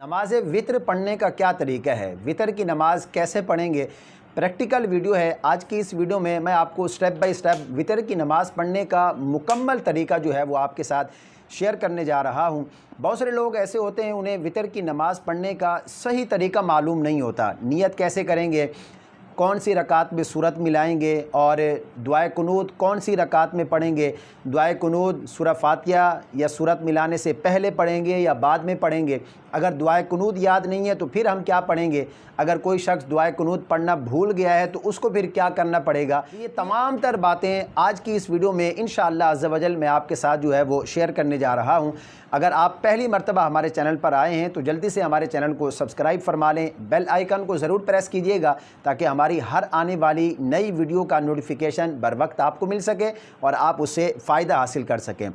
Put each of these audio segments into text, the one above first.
नमाज वितर पढ़ने का क्या तरीका है, वितर की नमाज कैसे पढ़ेंगे, प्रैक्टिकल वीडियो है। आज की इस वीडियो में मैं आपको स्टेप बाय स्टेप वितर की नमाज़ पढ़ने का मुकम्मल तरीका जो है वो आपके साथ शेयर करने जा रहा हूं। बहुत सारे लोग ऐसे होते हैं उन्हें वितर की नमाज़ पढ़ने का सही तरीका मालूम नहीं होता। नियत कैसे करेंगे, कौन सी रकात में सूरत मिलाएंगे और दुआए कुनूत कौन सी रकात में पढ़ेंगे, दुआए कुनूत सूरह फातिहा या सूरत मिलाने से पहले पढ़ेंगे या बाद में पढ़ेंगे। अगर दुआए कुनूत याद नहीं है तो फिर हम क्या पढ़ेंगे, अगर कोई शख्स दुआए कुनूत पढ़ना भूल गया है तो उसको फिर क्या करना पड़ेगा। ये तमाम तर बातें आज की इस वीडियो में इंशाअल्लाह अज़्ज़ा वजल मैं आपके साथ जो है वो शेयर करने जा रहा हूँ। अगर आप पहली मरतबा हमारे चैनल पर आए हैं तो जल्दी से हमारे चैनल को सब्सक्राइब फरमा लें, बेल आइकन को ज़रूर प्रेस कीजिएगा ताकि हमारी हर आने वाली नई वीडियो का नोटिफिकेशन बर वक्त आपको मिल सके और आप उससे फ़ायदा हासिल कर सकें।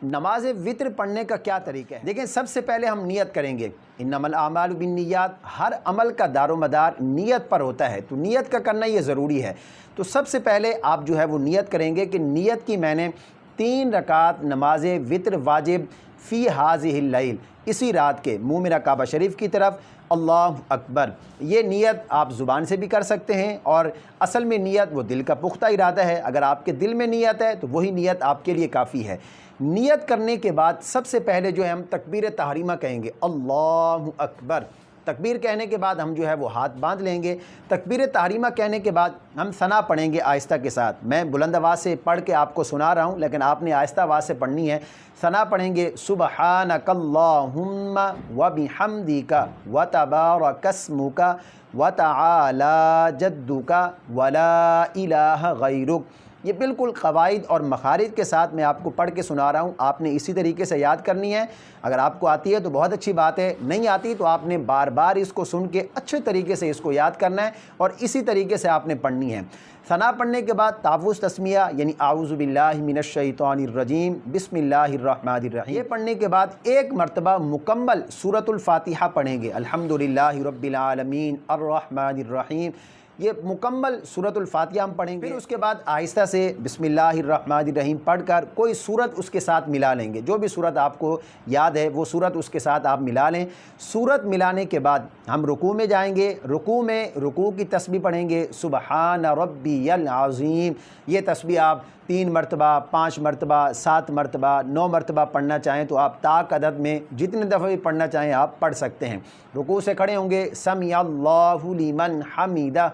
नमाज वितर पढ़ने का क्या तरीका है, देखें सबसे पहले हम नियत करेंगे। इन्नमल आमालु बिन्नियात, हर अमल का दारोमदार नियत पर होता है, तो नियत का करना ये ज़रूरी है। तो सबसे पहले आप जो है वो नियत करेंगे कि नियत की मैंने 3 रकात नमाज वितर वाजिब फ़ी हाज़िहिल लैल, इसी रात के मुँह मेरा काबा शरीफ की तरफ अल्लाह अकबर। ये नियत आप ज़ुबान से भी कर सकते हैं और असल में नियत वो दिल का पुख्ता इरादा है। अगर आपके दिल में नियत है तो वही नियत आपके लिए काफ़ी है। नियत करने के बाद सबसे पहले जो है हम तकबीर तहरीमा कहेंगे, अल्लाह अकबर। तकबीर कहने के बाद हम जो है वो हाथ बांध लेंगे। तकबीर तहरीमा कहने के बाद हम सना पढ़ेंगे आहिस्ता के साथ। मैं बुलंद आवाज़ से पढ़ के आपको सुना रहा हूँ लेकिन आपने आहिस्ता आवाज़ से पढ़नी है। सना पढ़ेंगे, सुबहानकल्लाहुम्मा व बिहम्दिका व तबारकस्मुका व तआला जद्दुका व ला इलाहा गैरुक। ये बिल्कुल क़वाइद और मखारिज के साथ मैं आपको पढ़ के सुना रहा हूँ। आपने इसी तरीके से याद करनी है। अगर आपको आती है तो बहुत अच्छी बात है, नहीं आती तो आपने बार बार इसको सुन के अच्छे तरीके से इसको याद करना है और इसी तरीके से आपने पढ़नी है। सना पढ़ने के बाद तावुज़ तस्मिया यानी आऊज़ु बिल्लाहि मिनश शैतानिर रजीम बिस्मिल्लाहिर रहमानिर रहीम, ये पढ़ने के बाद एक मरतबा मुकम्मल सूरतुल फातिहा पढ़ेंगे। अल्हम्दुलिल्लाहि रब्बिल आलमीन अर्रहमानिर रहीम, ये मुकम्मल सूरतुल फातिहा हम पढ़ेंगे। फिर उसके बाद आहिस्ता से बिस्मिल्लाहिर्रहमानिर्रहीम पढ़कर कोई सूरत उसके साथ मिला लेंगे। जो भी सूरत आपको याद है वो सूरत उसके साथ आप मिला लें। सूरत मिलाने के बाद हम रुकू में जाएंगे। रुकू की तस्बीह पढ़ेंगे, सुबहान रब्बियल अज़ीम। ये तस्बीह आप 3 मरतबा, 5 मरतबा, 7 मरतबा, 9 मरतबा पढ़ना चाहें तो आप ताक अदद में जितने दफ़े भी पढ़ना चाहें आप पढ़ सकते हैं। रुकू से खड़े होंगे, समिअल्लाहु लिमन हमीदा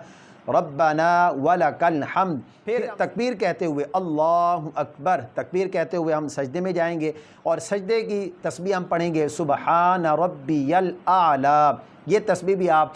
रब्बना वलकल हम्द। फिर तकबीर कहते हुए अल्लाहु अकबर, तकबीर कहते हुए हम सजदे में जाएंगे और सजदे की तस्बीह हम पढ़ेंगे, सुबहान रब्बियल आला। ये तस्बीह भी आप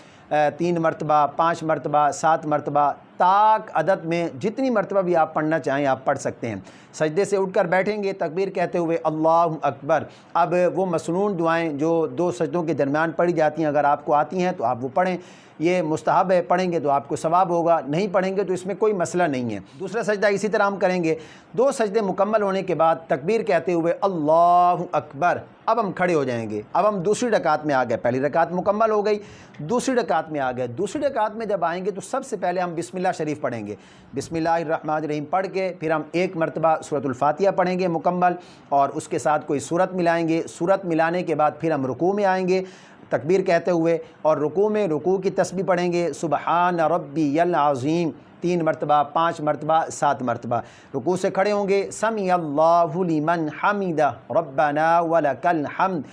3 मरतबा, 5 मरतबा, 7 मरतबा, ताक अदद में जितनी मरतबा भी आप पढ़ना चाहें आप पढ़ सकते हैं। सजदे से उठकर बैठेंगे तकबीर कहते हुए अल्लाहु अकबर। अब वो मसनून दुआएं जो 2 सजदों के दरमियान पढ़ी जाती हैं, अगर आपको आती हैं तो आप वो पढ़ें। ये मुस्तहब है, पढ़ेंगे तो आपको सवाब होगा, नहीं पढ़ेंगे तो इसमें कोई मसला नहीं है। दूसरा सजदा इसी तरह हम करेंगे। 2 सजदे मुकम्मल होने के बाद तकबीर कहते हुए अल्लाहु अकबर। अब हम खड़े हो जाएंगे। अब हम दूसरी रकात में आ गए। पहली रकात मुकम्मल हो गई, दूसरी रकात में आ गए। दूसरी रकात में जब आएंगे तो सबसे पहले हम बिस्मिल्लाह शरीफ पढ़ेंगे। बिस्मिल्लाहिर्रहमानिर्रहीम पढ़ के फिर हम एक मरतबा सूरतुल फातिहा पढ़ेंगे मुकम्मल और उसके साथ कोई सूरत मिलाएंगे। सूरत मिलाने के बाद फिर हम रुकू में आएंगे तकबीर कहते हुए और रुकू की तस्बीह पढ़ेंगे, सुबहान रब्बियल अज़ीम 3 मरतबा, 5 मरतबा, 7 मरतबा। रुकू से खड़े होंगे, समिअल्लाहु लिमन हमीदा रब्बना वलकल हम्द।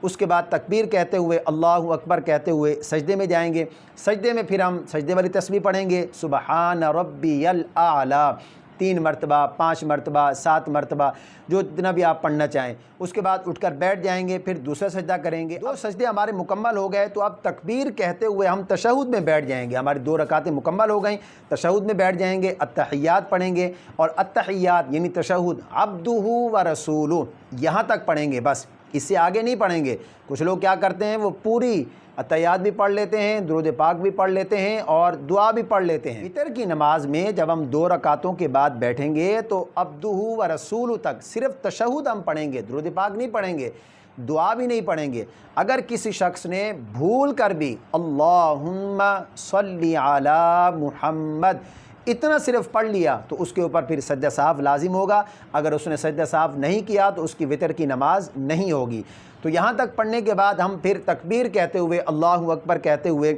उसके बाद तकबीर कहते हुए अल्लाहु अकबर कहते हुए सजदे में जाएंगे। सजदे में फिर हम सजदे वाली तस्बीह पढ़ेंगे, सुबहान रब्बियल आला 3 मरतबा, 5 मरतबा, 7 मरतबा, जो जितना भी आप पढ़ना चाहें। उसके बाद उठकर बैठ जाएंगे, फिर दूसरा सजदा करेंगे। 2 सजदे हमारे मुकम्मल हो गए तो अब तकबीर कहते हुए हम तशहुद में बैठ जाएंगे। हमारी 2 रकातें मुकम्मल हो गई, तशहुद में बैठ जाएंगे। अत्तहियात पढ़ेंगे और अत्तहियात यानी तशहुद अब्दुहु व रसूलुहु यहाँ तक पढ़ेंगे, बस इससे आगे नहीं पढ़ेंगे। कुछ लोग क्या करते हैं वो पूरी अत्तहियात भी पढ़ लेते हैं, दुरूद पाक भी पढ़ लेते हैं और दुआ भी पढ़ लेते हैं। वितर की नमाज में जब हम 2 रकातों के बाद बैठेंगे तो अब्दुहु व रसूलु तक सिर्फ तशहुद हम पढ़ेंगे, दुरूद पाक नहीं पढ़ेंगे, दुआ भी नहीं पढ़ेंगे। अगर किसी शख्स ने भूल कर भी अल्लाहुम्मा सल्ली अला मुहम्मद اتنا صرف پڑھ لیا تو اس کے اوپر پھر سجدہ سہو لازم ہوگا، اگر اس نے سجدہ سہو نہیں کیا تو اس کی وتر کی نماز نہیں ہوگی۔ تو یہاں تک پڑھنے کے بعد ہم پھر تکبیر کہتے ہوئے، اللہ اکبر کہتے ہوئے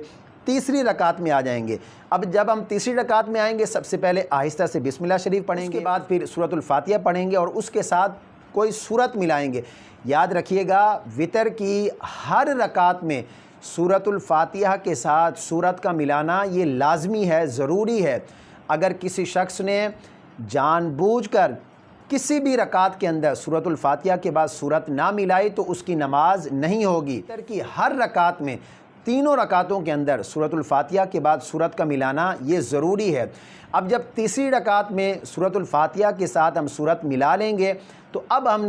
تیسری رکعت میں آ جائیں گے۔ اب جب ہم تیسری رکعت میں آئیں گے، سب سے پہلے آہستہ سے بسم اللہ شریف پڑھیں گے، اس کے بعد پھر سورۃ الفاتحہ پڑھیں گے اور اس کے ساتھ کوئی سورت ملائیں گے۔ یاد رکھیے گا، وتر کی ہر رکعت میں سورۃ الفاتحہ کے ساتھ سورت کا ملانا یہ لازمی ہے، ضروری ہے۔ اگر کسی شخص نے جان بوجھ کر کسی بھی رکعت کے اندر سورۃ الفاتحہ کے بعد سورت نہ ملائی تو اس کی نماز نہیں ہوگی۔ وتر کی ہر رکعت میں، تینوں رکعتوں کے اندر سورۃ الفاتحہ کے بعد سورت کا ملانا یہ ضروری ہے۔ اب جب تیسری رکعت میں سورۃ الفاتحہ کے ساتھ ہم سورت ملا لیں گے تو اب ہم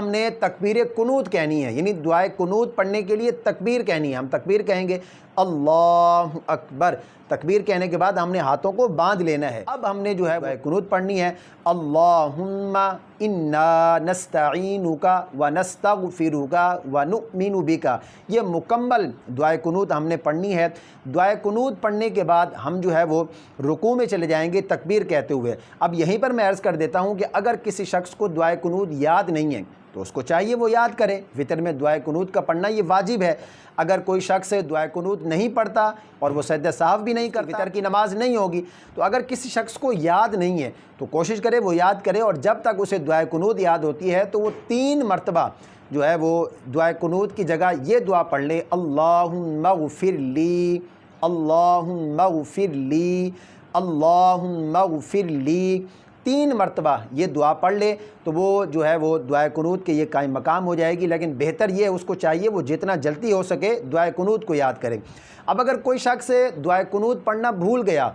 نے تکبیر قنوت کہنی ہے، یعنی دعائے قنوت پڑھنے کے لیے تکبیر کہنی ہے۔ ہم تکبیر کہیں گے اللہ اکبر، تکبیر کہنے کے بعد ہم نے ہاتھوں کو باندھ لینا ہے۔ اب ہم نے جو ہے دعائے قنوت پڑھنی ہے، اللہم انا نستعینک ونستغفرک ونؤمن بک۔ یہ مکمل دعائے قنوت ہم نے پڑھنی ہے۔ دعائے قنوت پڑھنے کے بعد ہم جو ہے وہ رکوع میں چلے جائیں گے تکبیر کہتے ہوئے۔ اب یہیں پر میں عرض کر دیتا ہوں کہ اگر کسی شخص کو دعائے قنوت یاد نہیں ہے تو اس کو چاہیے وہ یاد کرے۔ وتر میں دعائے قنوت کا پڑھنا یہ واجب ہے۔ اگر کوئی شخص دعائے قنوت نہیں پڑھتا اور وہ سجدہ سہو بھی نہیں کرتا، وتر کی نماز نہیں ہوگی۔ تو اگر کسی شخص کو یاد نہیں ہے تو کوشش کرے وہ یاد کرے، اور جب تک اسے دعائے قنوت یاد ہوتی ہے تو وہ 3 مرتبہ جو ہے وہ دعائے قنوت کی جگہ یہ دعا پڑھ لے، اللہم اغفر لی، اللہم اغفر لی، اللہم اغفر لی۔ 3 مرتبہ یہ دعا پڑھ لے تو وہ جو ہے وہ دعائے قنوت کے یہ قائم مقام ہو جائے گی۔ لیکن بہتر یہ اس کو چاہیے وہ جتنا جلدی ہو سکے دعائے قنوت کو یاد کرے۔ اب اگر کوئی شخص دعائے قنوت پڑھنا بھول گیا،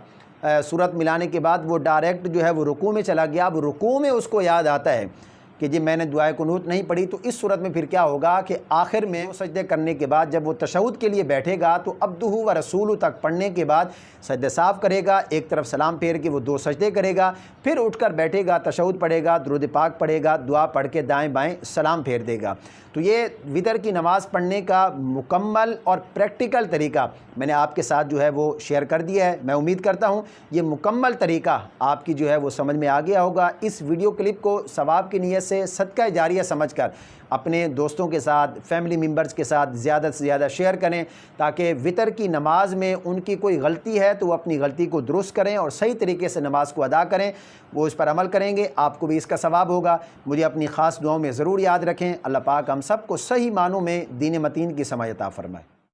سورت ملانے کے بعد وہ ڈائریکٹ جو ہے وہ رکوع میں چلا گیا، اب رکوع میں اس کو یاد آتا ہے کہ جی میں نے دعائے قنوت نہیں پڑھی، تو اس صورت میں پھر کیا ہوگا کہ آخر میں سجدے کرنے کے بعد جب وہ تشہد کے لیے بیٹھے گا تو عبدہ و رسولہ تک پڑھنے کے بعد سجدہ سہو کرے گا، ایک طرف سلام پھیر کے وہ 2 سجدے کرے گا، پھر اٹھ کر بیٹھے گا، تشہد پڑھے گا، درود پاک پڑھے گا، دعا پڑھ کے دائیں بائیں سلام پھیر دے گا۔ تو یہ وتر کی نماز پڑھنے کا مکمل اور پریکٹیکل طریقہ میں نے آپ کے ساتھ جو ہے وہ شیئر کر دیا ہے۔ میں امید کرتا ہوں یہ مکمل طریقہ آپ کی جو ہے وہ سمجھ میں آ گیا ہوگا۔ اس ویڈیو کلپ کو ثواب کی نیت سے صدقہ جاریہ سمجھ کر اپنے دوستوں کے ساتھ، فیملی ممبرز کے ساتھ زیادہ سے زیادہ شیئر کریں، تاکہ وتر کی نماز میں ان کی کوئی غلطی ہے تو وہ اپنی غلطی کو درست کریں اور صحیح طریقے سے نماز کو ادا کریں۔ وہ اس پر عمل کریں گے، آپ کو بھی اس کا ثواب ہوگا۔ مجھے اپنی خاص دعاؤں میں ضرور یاد رکھیں۔ اللہ پاک ہم سب کو صحیح معنوں میں دین متین کی سمجھ عطا فرمائے۔